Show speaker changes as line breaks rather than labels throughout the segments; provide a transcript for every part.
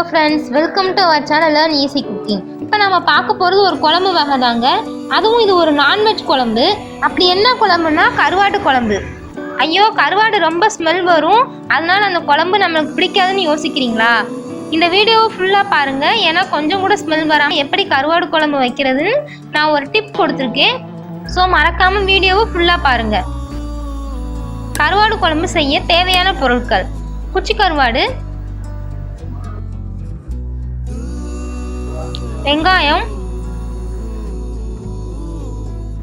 Friends, welcome to our channel learn easy cooking. இப்போ நம்ம பார்க்க போகிறது ஒரு குழம்பு வகை தாங்க. அதுவும் இது ஒரு நான்வெஜ் குழம்பு. அப்படி என்ன குழம்புனா கருவாட்டு குழம்பு. ஐயோ, கருவாடு ரொம்ப ஸ்மெல் வரும், அதனால அந்த குழம்பு நம்மளுக்கு பிடிக்காதுன்னு யோசிக்கிறீங்களா? இந்த வீடியோவை ஃபுல்லாக பாருங்கள், ஏன்னா கொஞ்சம் கூட ஸ்மெல் வராமல் எப்படி கருவாடு குழம்பு வைக்கிறதுன்னு நான் ஒரு டிப் கொடுத்துருக்கேன். ஸோ மறக்காமல் வீடியோவை ஃபுல்லாக பாருங்கள். கருவாடு குழம்பு செய்ய தேவையான பொருட்கள்: குச்சி கருவாடு, வெங்காயம்,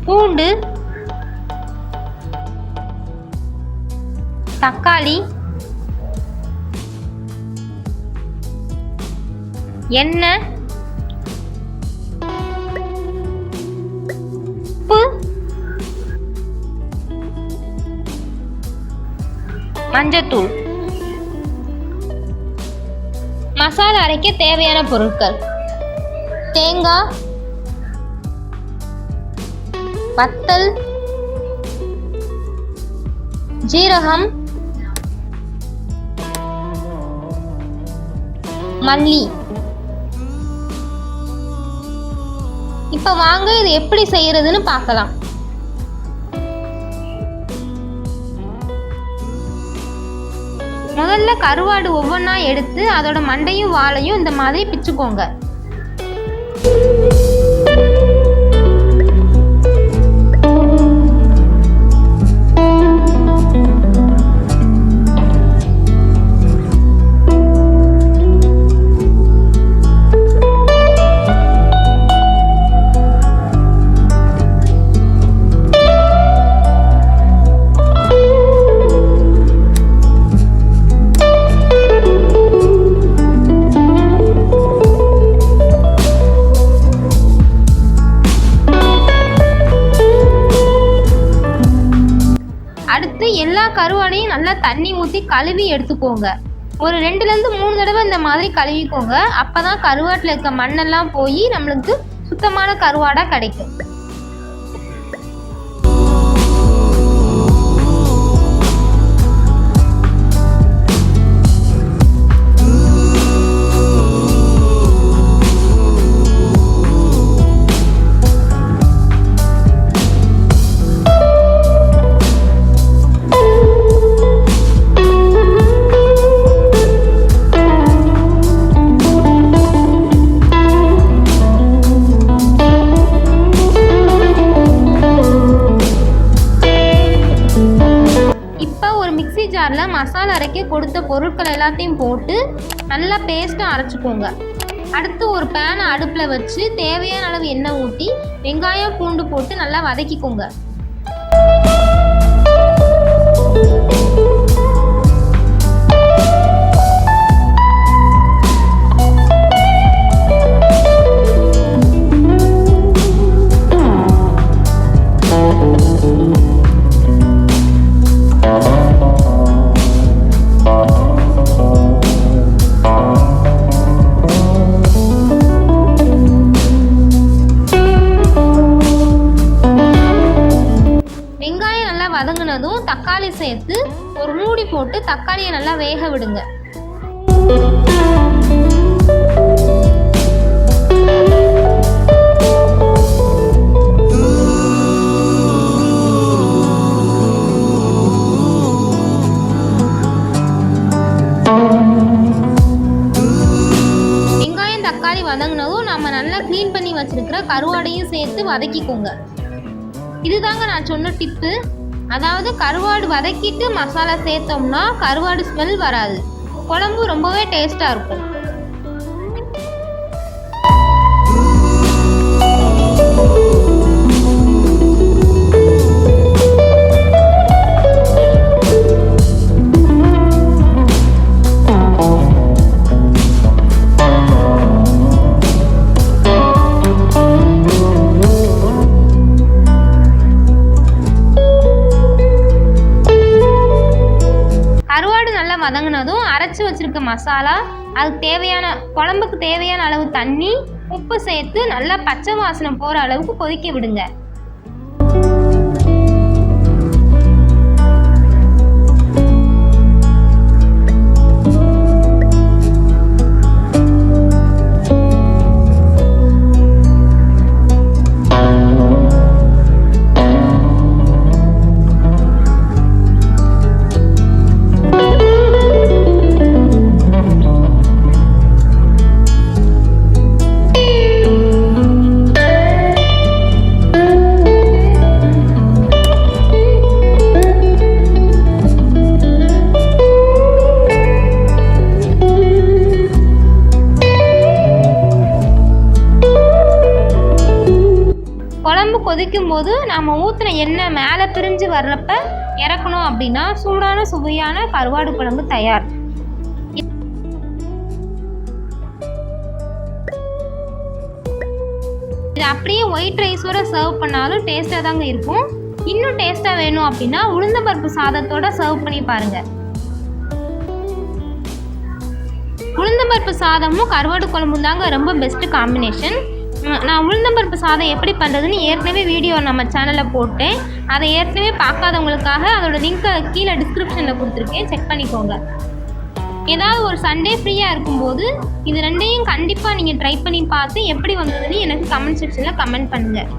பூண்டு, தக்காளி, எண்ணெய், உப்பு, மஞ்சத்தூள். மசாலா அரைக்க தேவையான பொருட்கள்: தேங்காய், வத்தல், ஜீரகம், மல்லி. இப்ப வாங்க இது எப்படி செய்யறதுன்னு பார்க்கலாம். முதல்ல கருவாடு ஒவ்வொன்றா எடுத்து அதோட மண்டையும் வாலையும் இந்த மாதிரி பிச்சுக்கோங்க. அடுத்து எல்லா கருவாடையும் நல்லா தண்ணி ஊற்றி கழுவி எடுத்துக்கோங்க. ஒரு 2-3 தடவை இந்த மாதிரி கழுவிக்கோங்க. அப்பதான் கருவாட்டில் இருக்க மண்ணெல்லாம் போய் நம்மளுக்கு சுத்தமான கருவாடா கிடைக்கும். ஜாரில் மசாலா அரைக்க கொடுத்த பொருட்கள் எல்லாத்தையும் போட்டு நல்லா பேஸ்ட்டாக அரைச்சிக்கோங்க. அடுத்து ஒரு பேனை அடுப்பில் வச்சு தேவையான அளவு எண்ணெய் ஊற்றி வெங்காயம் பூண்டு போட்டு நல்லா வதக்கிக்கோங்க. வதங்கினதும் தக்காளி சேர்த்து ஒரு மூடி போட்டு தக்காளியை நல்லா வேக விடுங்க. வெங்காயம் தக்காளி வதங்கினதும் நம்ம நல்லா க்ளீன் பண்ணி வச்சிருக்கிற கருவாடையும் சேர்த்து வதக்கிக்கோங்க. இதுதாங்க நான் சொன்ன டிப்பு. அதாவது கருவாடு வதக்கிட்டு மசாலா சேர்த்தோம்னா கருவாடு ஸ்மெல் வராது, குழம்பு ரொம்பவே டேஸ்டாக இருக்கும். வதங்கினதும் அரைச்சி வச்சிருக்க மசாலா, அதுக்கு தேவையான குழம்புக்கு தேவையான அளவு தண்ணி, உப்பு சேர்த்து நல்லா பச்சை வாசனை போகிற அளவுக்கு கொதிக்க விடுங்க. குழம்பு கொதிக்கும் போது நம்ம ஊற்றின எண்ணெய் மேலே பிரிஞ்சு வர்றப்ப இறக்கணும் அப்படின்னா சூடான சுவையான கருவாடு குழம்பு தயார். இது அப்படியே ஒயிட் ரைஸோட சர்வ் பண்ணாலும் டேஸ்ட்டாக தாங்க இருக்கும். இன்னும் டேஸ்ட்டாக வேணும் அப்படின்னா உளுந்தம்பருப்பு சாதத்தோட சர்வ் பண்ணி பாருங்கள். உளுந்தம்பருப்பு சாதமும் கருவாடு குழம்பும் தாங்க ரொம்ப பெஸ்ட்டு காம்பினேஷன். நான் உளுந்தம்பருப்பு சாதம் எப்படி பண்ணுறதுன்னு ஏற்கனவே வீடியோ நம்ம சேனலில் போட்டேன். அதை ஏற்கனவே பார்க்காதவங்களுக்காக அதோட லிங்க்கை கீழே டிஸ்கிரிப்ஷனில் கொடுத்துருக்கேன், செக் பண்ணிக்கோங்க. ஏதாவது ஒரு சண்டே ஃப்ரீயாக இருக்கும்போது இது ரெண்டையும் கண்டிப்பாக நீங்கள் ட்ரை பண்ணி பார்த்து எப்படி வந்ததுன்னு எனக்கு கமெண்ட் செக்ஷனில் கமெண்ட் பண்ணுங்கள்.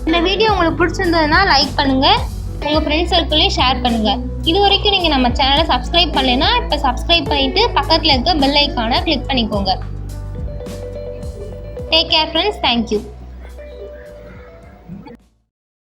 இந்த வீடியோ உங்களுக்கு பிடிச்சிருந்ததுன்னா லைக் பண்ணுங்கள், உங்கள் ஃப்ரெண்ட்ஸ் சர்க்கிளையும் ஷேர் பண்ணுங்கள். இது வரைக்கும் நீங்கள் நம்ம சேனலை சப்ஸ்கிரைப் பண்ணலைன்னா இப்போ சப்ஸ்கிரைப் பண்ணிவிட்டு பக்கத்தில் இருக்க பெல் ஐக்கானை கிளிக் பண்ணிக்கோங்க. Take care friends. Thank you.